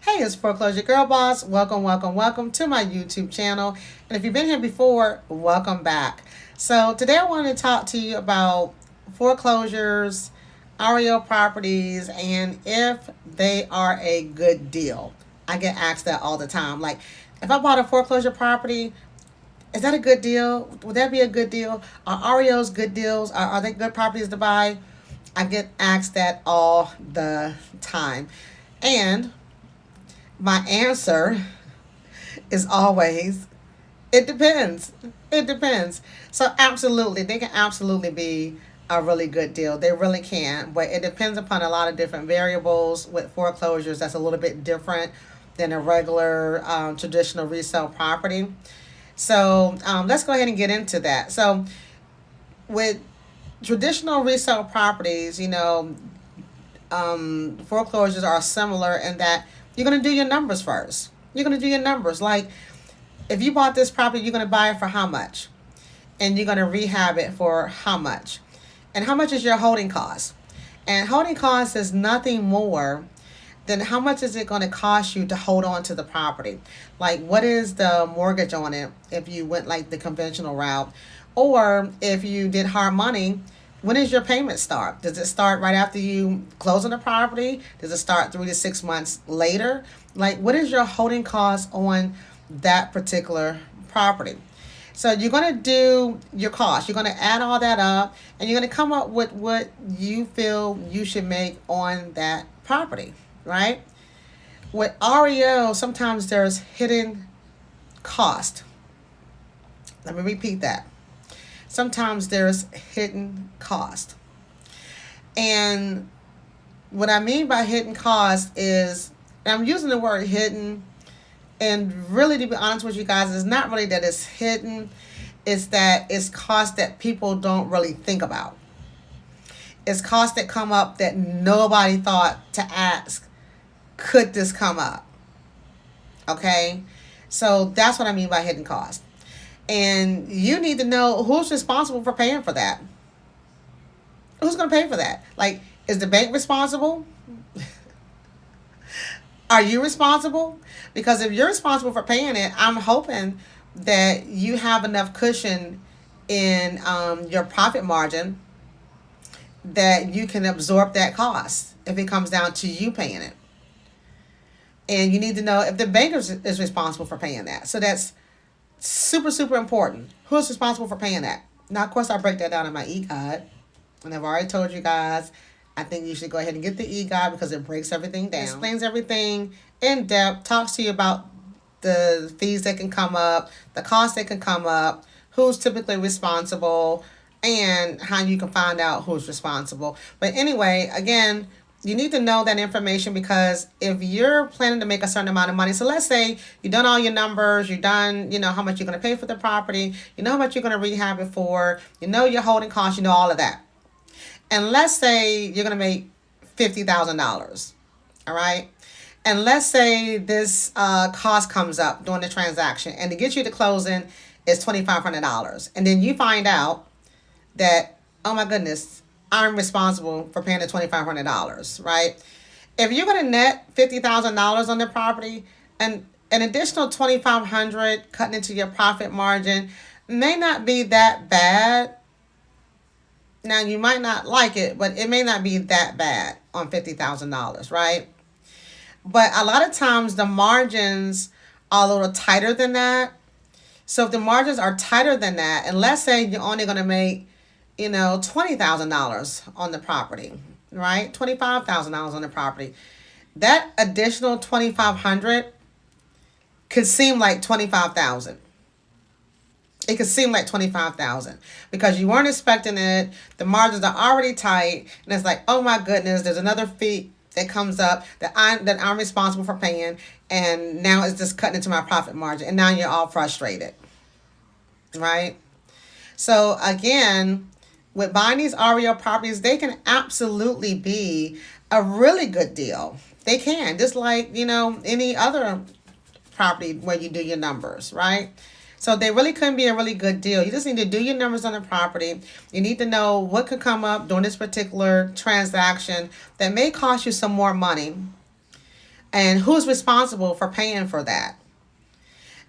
Hey, it's Foreclosure Girl Boss. Welcome to my YouTube channel. And if you've been here before, welcome back. So today I want to talk to you about foreclosures, REO properties, and if they are a good deal. I get asked that all the time. Like, if I bought a foreclosure property, is that a good deal? Would that be a good deal? Are REOs good deals? Are they good properties to buy? I get asked that all the time. And my answer is always, it depends. It depends. So absolutely, they can absolutely be a really good deal. They really can, but it depends upon a lot of different variables. With foreclosures, that's a little bit different than a regular traditional resale property. So let's go ahead and get into that. So with traditional resale properties, foreclosures are similar in that you're going to do your numbers first. You're going to do your numbers. Like, if you bought this property, you're going to buy it for how much? And you're going to rehab it for how much? And how much is your holding cost? And holding cost is nothing more than how much is it going to cost you to hold on to the property? Like, what is the mortgage on it if you went like the conventional route? Or if you did hard money, when does your payment start? Does it start right after you close on the property? Does it start 3 to 6 months later? Like, what is your holding cost on that particular property? So you're going to do your cost. You're going to add all that up, and you're going to come up with what you feel you should make on that property, right? With REO, sometimes there's hidden cost. Let me repeat that. Sometimes there's hidden cost. And what I mean by hidden cost is, and I'm using the word hidden, and really, to be honest with you guys, it's not really that it's hidden. It's that it's costs that people don't really think about. It's costs that come up that nobody thought to ask, could this come up? Okay? So that's what I mean by hidden cost. And you need to know who's responsible for paying for that. Who's going to pay for that? Like, is the bank responsible? Are you responsible? Because if you're responsible for paying it, I'm hoping that you have enough cushion in your profit margin that you can absorb that cost if it comes down to you paying it. And you need to know if the bank is responsible for paying that. So that's super, super important. Who's responsible for paying that? Now, of course, I break that down in my e-guide. And I've already told you guys, I think you should go ahead and get the e-guide because it breaks everything down. It explains everything in depth, talks to you about the fees that can come up, the costs that can come up, who's typically responsible, and how you can find out who's responsible. But anyway, again, you need to know that information because if you're planning to make a certain amount of money, so let's say you've done all your numbers, you've done, how much you're going to pay for the property, you know how much you're going to rehab it for, you know your holding costs, you know all of that. And let's say you're going to make $50,000, all right? And let's say this cost comes up during the transaction, and to get you to closing is $2,500. And then you find out that, oh my goodness, I'm responsible for paying the $2,500, right? If you're going to net $50,000 on the property, and an additional $2,500 cutting into your profit margin may not be that bad. Now, you might not like it, but it may not be that bad on $50,000, right? But a lot of times the margins are a little tighter than that. So if the margins are tighter than that, and let's say you're only going to make $20,000 on the property, right? $25,000 on the property. That additional $2,500 could seem like $25,000. It could seem like $25,000 because you weren't expecting it. The margins are already tight, and it's like, oh my goodness, there's another fee that comes up that I'm responsible for paying, and now it's just cutting into my profit margin, and now you're all frustrated, right? So again, with buying these REO properties, they can absolutely be a really good deal. They can, just like, any other property where you do your numbers, right? So they really can be a really good deal. You just need to do your numbers on the property. You need to know what could come up during this particular transaction that may cost you some more money. and who's responsible for paying for that.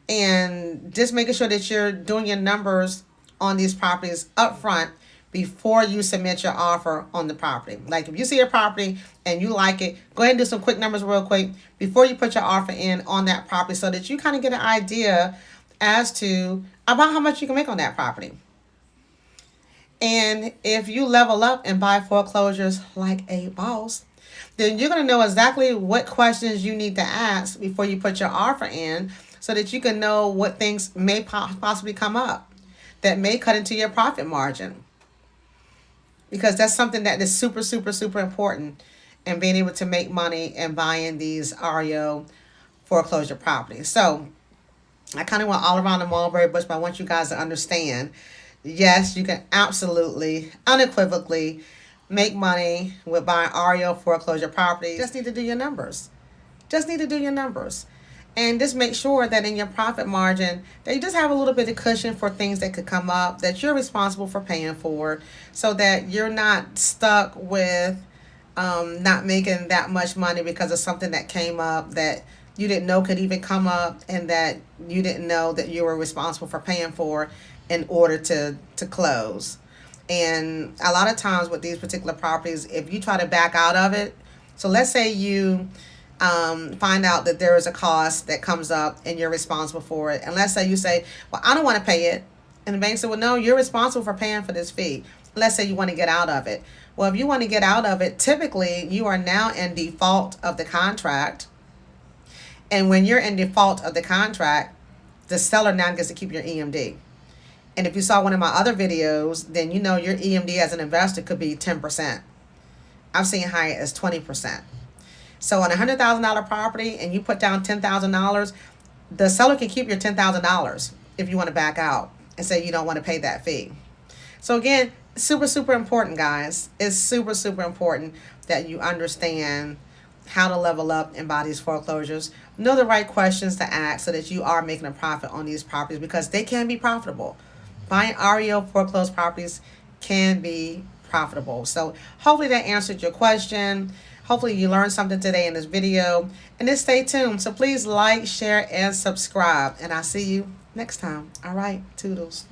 And just making sure that you're doing your numbers on these properties up front before you submit your offer on the property. Like if you see a property and you like it, go ahead and do some quick numbers real quick before you put your offer in on that property so that you kind of get an idea as to about how much you can make on that property. And if you level up and buy foreclosures like a boss, then you're going to know exactly what questions you need to ask before you put your offer in so that you can know what things may possibly come up that may cut into your profit margin. Because that's something that is super, super, super important in being able to make money and buying these REO foreclosure properties. So I kind of went all around the mulberry bush, but I want you guys to understand, yes, you can absolutely, unequivocally make money with buying REO foreclosure properties. Just need to do your numbers. Just need to do your numbers. And just make sure that in your profit margin that you just have a little bit of cushion for things that could come up that you're responsible for paying for, so that you're not stuck with not making that much money because of something that came up that you didn't know could even come up and that you didn't know that you were responsible for paying for in order to close. And a lot of times with these particular properties, if you try to back out of it, so let's say you find out that there is a cost that comes up and you're responsible for it. And let's say you say, well, I don't want to pay it. And the bank said, well, no, you're responsible for paying for this fee. Let's say you want to get out of it. Well, if you want to get out of it, typically you are now in default of the contract. And when you're in default of the contract, the seller now gets to keep your EMD. And if you saw one of my other videos, then you know your EMD as an investor could be 10%. I've seen high as 20%. So on a $100,000 property and you put down $10,000, the seller can keep your $10,000 if you want to back out and say you don't want to pay that fee. So again, super, super important, guys. It's super, super important that you understand how to level up and buy these foreclosures. Know the right questions to ask so that you are making a profit on these properties, because they can be profitable. Buying REO foreclosed properties can be profitable. So hopefully that answered your question. Hopefully you learned something today in this video. And just stay tuned. So please like, share, and subscribe. And I'll see you next time. All right. Toodles.